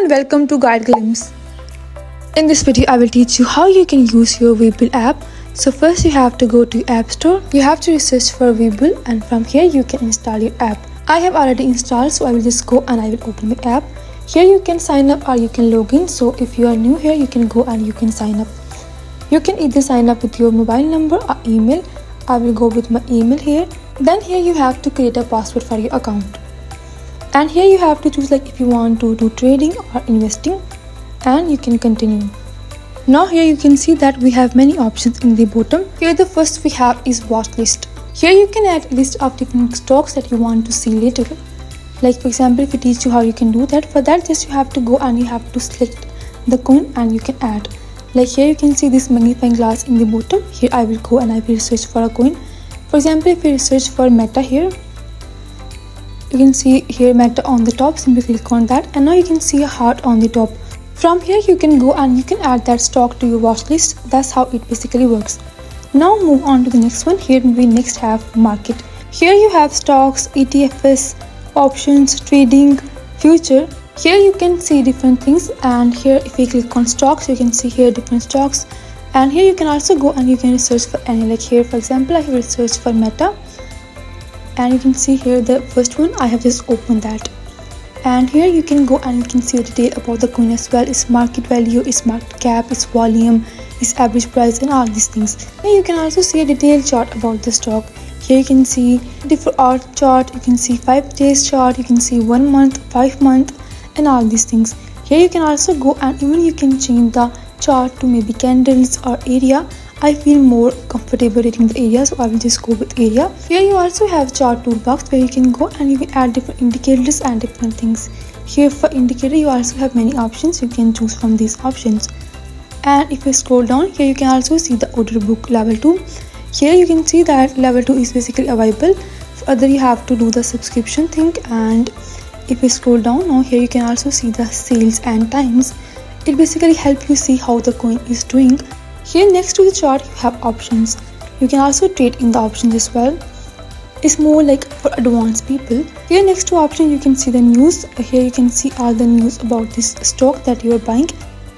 and welcome to Guide Glimpse. In this video, I will teach you how you can use your Webull app. So first you have to go to App Store. You have to search for Webull and from here you can install your app. I have already installed, so I will just go and I will open the app. Here you can sign up or you can log in. So if you are new here, you can go and you can sign up. You can either sign up with your mobile number or email. I will go with my email here. Then here you have to create a password for your account. And here you have to choose like if you want to do trading or investing, and you can continue. Now here you can see that we have many options in the bottom. Here the first we have is watch list. Here you can add a list of different stocks that you want to see later. Like for example, if I teach you how you can do that, for that just you have to go and you have to select the coin and you can add. Like here you can see this magnifying glass in the bottom. Here I will go and I will search for a coin. For example, if you search for Meta here, you can see here Meta on the top. Simply click on that and now you can see a heart on the top. From here you can go and you can add that stock to your watch list. That's how it basically works. Now move on to the next one. Here we next have market. Here you have stocks, ETFs, options, trading, future. Here you can see different things, and here if you click on stocks you can see here different stocks, and here you can also go and you can search for any. Like here for example, I will search for Meta, and you can see here the first one. I have just opened that, and here you can go and you can see the detail about the coin as well. Its market value, its market cap, its volume, its average price, and all these things. Here you can also see a detailed chart about the stock. Here you can see different art chart, you can see 5 days chart, you can see 1 month, 5 month, and all these things. Here you can also go and even you can change the chart to maybe candles or area. I feel more comfortable reading the area, so I will just go with area. Here you also have chart toolbox where you can go and you can add different indicators and different things. Here for indicator you also have many options. You can choose from these options. And if you scroll down, here you can also see the order book level 2. Here you can see that level 2 is basically available. For other you have to do the subscription thing. And if you scroll down now, here you can also see the sales and times. It basically helps you see how the coin is doing. Here next to the chart you have options. You can also trade in the options as well. It's more like for advanced people. Here next to option you can see the news. Here you can see all the news about this stock that you are buying.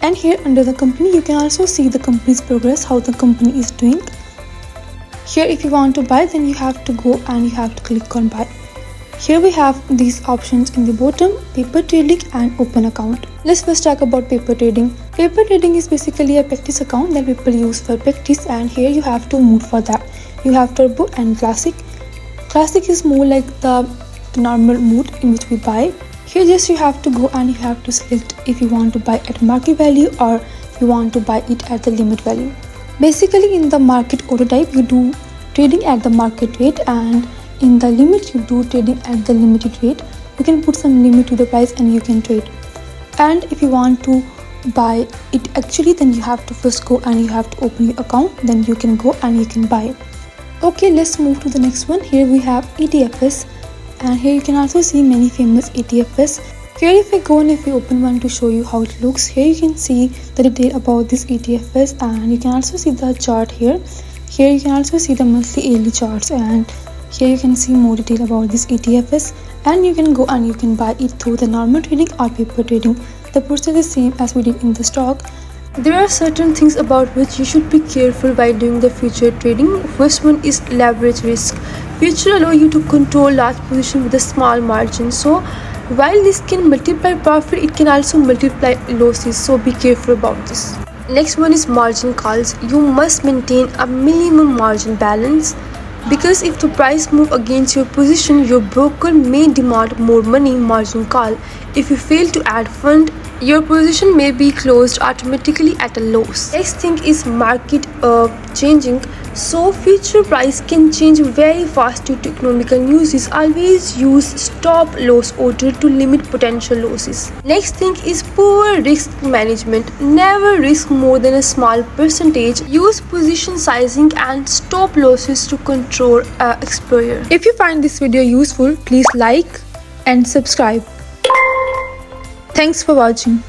And here under the company you can also see the company's progress, how the company is doing. Here if you want to buy, then you have to go and you have to click on buy. Here we have these options in the bottom: paper trading and open account. Let's first talk about paper trading. Paper trading is basically a practice account that people use for practice, and here you have two modes for that. You have turbo and classic. Classic is more like the normal mode in which we buy. Here just you have to go and you have to select if you want to buy at market value or if you want to buy it at the limit value. Basically in the market order type you do trading at the market rate, and in the limit you do trading at the limited rate. You can put some limit to the price and you can trade. And if you want to buy it actually, then you have to first go and you have to open your account, then you can go and you can buy. Okay, let's move to the next one. Here we have ETFs, and here you can also see many famous ETFs. Here if I go and if you open one to show you how it looks, here you can see the detail about this ETFs, and you can also see the chart here. Here you can also see the monthly yearly charts, and here you can see more detail about this ETFs, and you can go and you can buy it through the normal trading or paper trading. The process is same as we did in the stock. There are certain things about which you should be careful while doing the future trading. First one is leverage risk. Future allow you to control large position with a small margin. So while this can multiply profit, it can also multiply losses. So be careful about this. Next one is margin calls. You must maintain a minimum margin balance, because if the price move against your position, your broker may demand more money margin call. If you fail to add fund, your position may be closed automatically at a loss. Next thing is market changing. So future price can change very fast due to economical news. Always use stop loss order to limit potential losses. Next thing is poor risk management. Never risk more than a small percentage. Use position sizing and stop losses to control exposure. If you find this video useful, please like and subscribe. Thanks for watching.